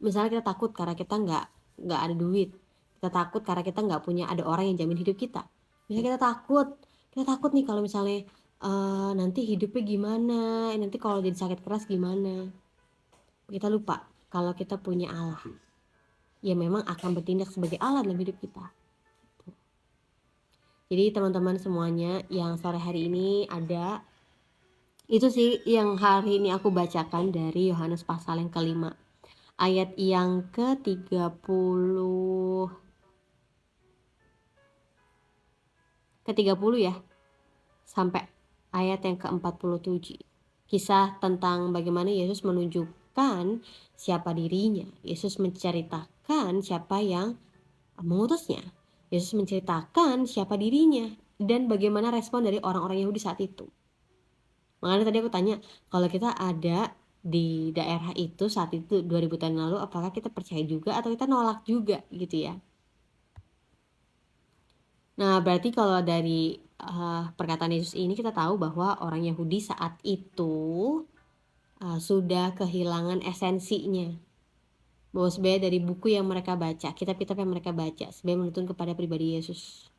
Misalnya kita takut karena kita nggak ada duit, kita takut karena kita nggak punya ada orang yang jamin hidup kita. Misalnya kita takut nih kalau misalnya nanti hidupnya gimana, nanti kalau jadi sakit keras gimana. Kita lupa kalau kita punya Allah yang memang akan bertindak sebagai Allah dalam hidup kita. Jadi teman-teman semuanya yang sore hari ini ada, itu sih yang hari ini aku bacakan dari Yohanes pasal yang kelima, ayat yang ke-30 ya, sampai ayat yang ke-47. Kisah tentang bagaimana Yesus menunjukkan siapa dirinya. Yesus menceritakan siapa yang mengutusnya. Yesus menceritakan siapa dirinya dan bagaimana respon dari orang-orang Yahudi saat itu. Makanya tadi aku tanya, kalau kita ada di daerah itu saat itu 2000 tahun lalu, apakah kita percaya juga atau kita nolak juga gitu ya. Nah berarti kalau dari perkataan Yesus ini kita tahu bahwa orang Yahudi saat itu sudah kehilangan esensinya, bahwa sebenarnya dari buku yang mereka baca, kitab-kitab yang mereka baca sebenarnya menuntun kepada pribadi Yesus,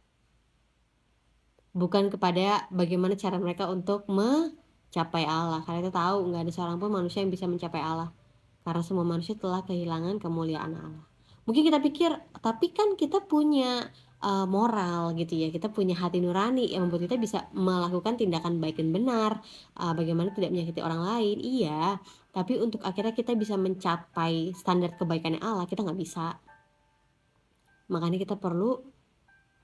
bukan kepada bagaimana cara mereka untuk mencapai Allah. Karena kita tahu nggak ada seorang pun manusia yang bisa mencapai Allah, karena semua manusia telah kehilangan kemuliaan Allah. Mungkin kita pikir, tapi kan kita punya moral gitu ya, kita punya hati nurani yang membuat kita bisa melakukan tindakan baik dan benar, bagaimana tidak menyakiti orang lain. Iya, tapi untuk akhirnya kita bisa mencapai standar kebaikannya Allah, kita nggak bisa. Makanya kita perlu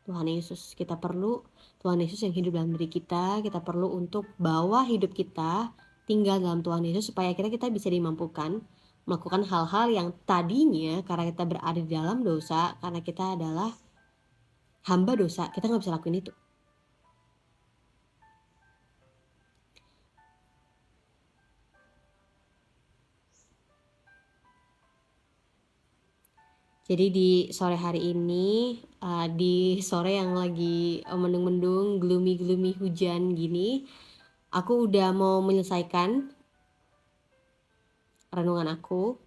Tuhan Yesus, kita perlu Tuhan Yesus yang hidup dalam diri kita perlu untuk bawa hidup kita tinggal dalam Tuhan Yesus supaya kita bisa dimampukan melakukan hal-hal yang tadinya karena kita berada di dalam dosa, karena kita adalah hamba dosa, kita nggak bisa lakuin itu. Jadi di sore hari ini, di sore yang lagi mendung-mendung, gloomy hujan gini, aku udah mau menyelesaikan renungan aku.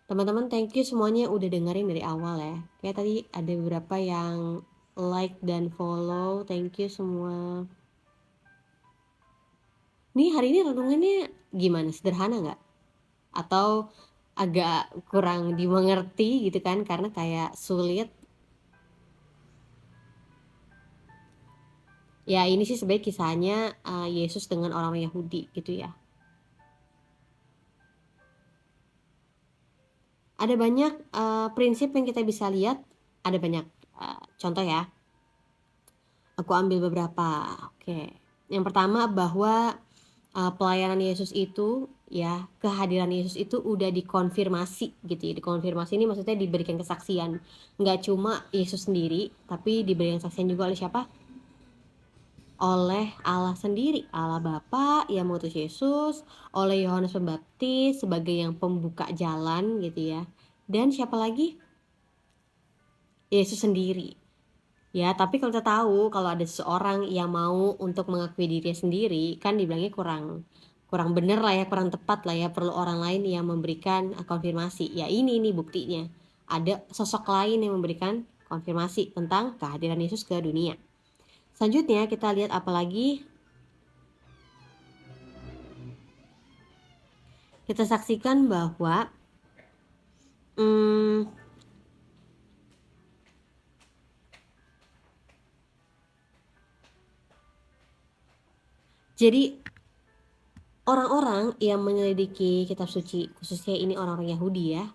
Teman-teman thank you semuanya udah dengerin dari awal ya. Kayak tadi ada beberapa yang like dan follow, thank you semua. Nih hari ini renungannya gimana? Sederhana nggak? Atau agak kurang dimengerti gitu kan, karena kayak sulit. Ya ini sih sebenarnya kisahnya Yesus dengan orang-orang Yahudi gitu ya. Ada banyak prinsip yang kita bisa lihat, ada banyak contoh ya. Aku ambil beberapa. Oke. Yang pertama bahwa pelayanan Yesus itu ya, kehadiran Yesus itu udah dikonfirmasi gitu ya. Dikonfirmasi ini maksudnya diberikan kesaksian. Nggak cuma Yesus sendiri, tapi diberikan kesaksian juga oleh siapa? Oleh Allah sendiri, Allah Bapa yang mengutus Yesus, oleh Yohanes Pembaptis sebagai yang pembuka jalan gitu ya. Dan siapa lagi? Yesus sendiri. Ya, tapi kalau kita tahu kalau ada seseorang yang mau untuk mengakui dirinya sendiri, kan dibilangnya kurang bener lah ya, kurang tepat lah ya, perlu orang lain yang memberikan konfirmasi. Ya ini buktinya. Ada sosok lain yang memberikan konfirmasi tentang kehadiran Yesus ke dunia. Selanjutnya kita lihat apalagi, kita saksikan bahwa jadi orang-orang yang menyelidiki kitab suci, khususnya ini orang-orang Yahudi ya,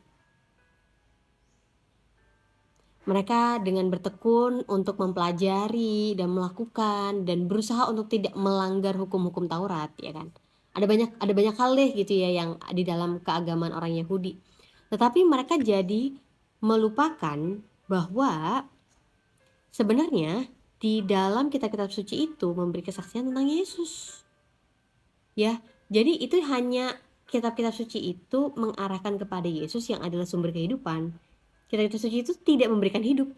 Mereka dengan bertekun untuk mempelajari dan melakukan dan berusaha untuk tidak melanggar hukum-hukum Taurat, ya kan. Ada banyak hal deh gitu ya yang di dalam keagamaan orang Yahudi. Tetapi mereka jadi melupakan bahwa sebenarnya di dalam kitab-kitab suci itu memberi kesaksian tentang Yesus. Ya, jadi itu hanya kitab-kitab suci itu mengarahkan kepada Yesus yang adalah sumber kehidupan. Kitab-kitab suci itu tidak memberikan hidup.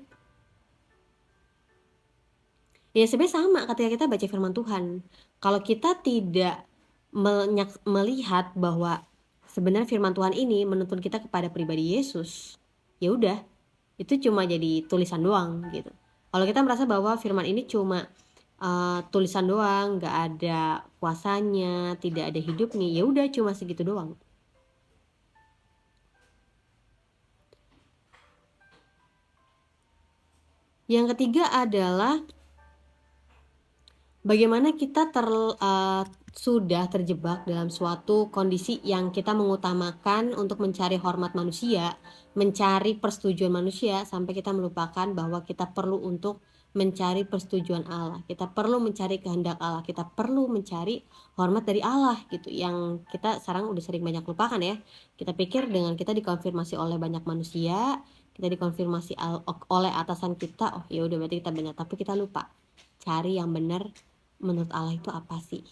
Ya sebenarnya sama ketika kita baca firman Tuhan. Kalau kita tidak melihat bahwa sebenarnya firman Tuhan ini menuntun kita kepada pribadi Yesus, ya udah, itu cuma jadi tulisan doang gitu. Kalau kita merasa bahwa firman ini cuma tulisan doang, nggak ada kuasanya, tidak ada hidupnya, ya udah cuma segitu doang. Yang ketiga adalah bagaimana kita sudah terjebak dalam suatu kondisi yang kita mengutamakan untuk mencari hormat manusia, mencari persetujuan manusia, sampai kita melupakan bahwa kita perlu untuk mencari persetujuan Allah. Kita perlu mencari kehendak Allah. Kita perlu mencari hormat dari Allah gitu. Yang kita sekarang udah sering banyak lupakan ya. Kita pikir dengan kita dikonfirmasi oleh banyak manusia, kita dikonfirmasi oleh atasan kita, oh ya udah berarti kita benar, tapi kita lupa cari yang benar menurut Allah itu apa sih.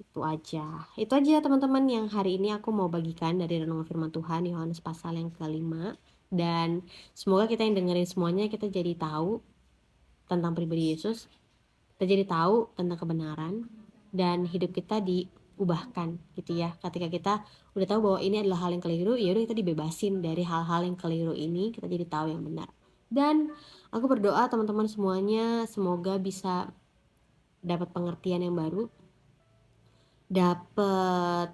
Itu aja teman-teman yang hari ini aku mau bagikan dari renungan firman Tuhan Yohanes pasal yang ke-5. Dan semoga kita yang dengerin semuanya kita jadi tahu tentang pribadi Yesus, kita jadi tahu tentang kebenaran, dan hidup kita diubahkan gitu ya. Ketika kita udah tahu bahwa ini adalah hal yang keliru, ya udah kita dibebasin dari hal-hal yang keliru ini, kita jadi tahu yang benar. Dan aku berdoa teman-teman semuanya semoga bisa dapat pengertian yang baru, dapat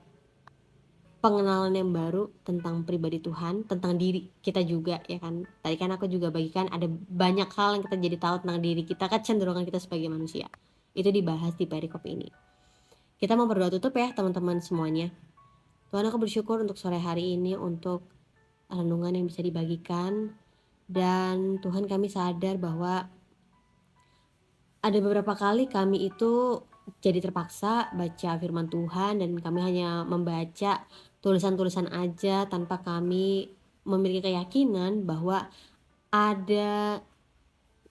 pengenalan yang baru tentang pribadi Tuhan, tentang diri kita juga ya kan. Tadi kan aku juga bagikan ada banyak hal yang kita jadi tahu tentang diri kita, kecenderungan kita sebagai manusia. Itu dibahas di perikop ini. Kita mau berdoa tutup ya teman-teman semuanya. Tuhan, aku bersyukur untuk sore hari ini, untuk renungan yang bisa dibagikan. Dan Tuhan, kami sadar bahwa ada beberapa kali kami itu jadi terpaksa baca firman Tuhan dan kami hanya membaca tulisan-tulisan aja tanpa kami memiliki keyakinan bahwa ada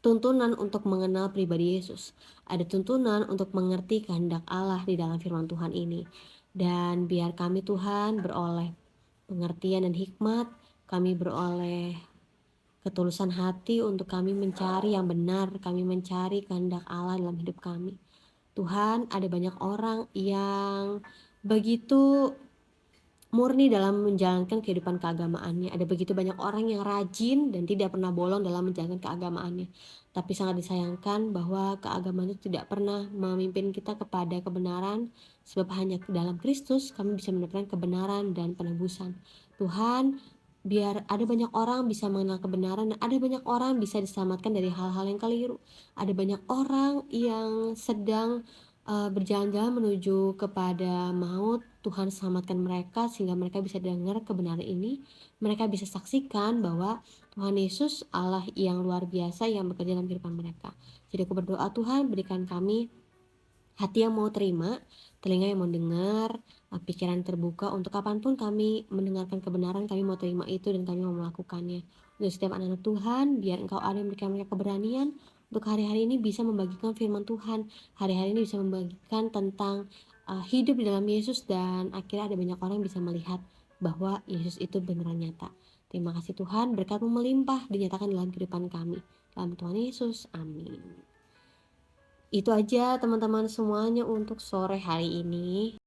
tuntunan untuk mengenal pribadi Yesus. Ada tuntunan untuk mengerti kehendak Allah di dalam firman Tuhan ini. Dan biar kami Tuhan beroleh pengertian dan hikmat, kami beroleh ketulusan hati untuk kami mencari yang benar, kami mencari kehendak Allah dalam hidup kami. Tuhan, ada banyak orang yang begitu murni dalam menjalankan kehidupan keagamaannya. Ada begitu banyak orang yang rajin dan tidak pernah bolong dalam menjalankan keagamaannya. Tapi sangat disayangkan bahwa keagamaan itu tidak pernah memimpin kita kepada kebenaran, sebab hanya dalam Kristus kami bisa mendapatkan kebenaran dan penebusan. Tuhan, biar ada banyak orang bisa mengenal kebenaran dan ada banyak orang bisa diselamatkan dari hal-hal yang keliru. Ada banyak orang yang sedang berjalan-jalan menuju kepada maut. Tuhan selamatkan mereka sehingga mereka bisa dengar kebenaran ini, mereka bisa saksikan bahwa Tuhan Yesus Allah yang luar biasa yang bekerja dalam kehidupan mereka. Jadi aku berdoa, Tuhan berikan kami hati yang mau terima, telinga yang mau dengar, pikiran terbuka untuk kapanpun kami mendengarkan kebenaran, kami mau terima itu dan kami mau melakukannya. Untuk setiap anak-anak Tuhan, biar Engkau ada yang memberikan mereka keberanian untuk hari-hari ini bisa membagikan firman Tuhan, hari-hari ini bisa membagikan tentang hidup di dalam Yesus, dan akhirnya ada banyak orang yang bisa melihat bahwa Yesus itu beneran nyata. Terima kasih Tuhan, berkat-Mu melimpah dinyatakan dalam kehidupan kami. Dalam Tuhan Yesus, amin. Itu aja teman-teman semuanya untuk sore hari ini.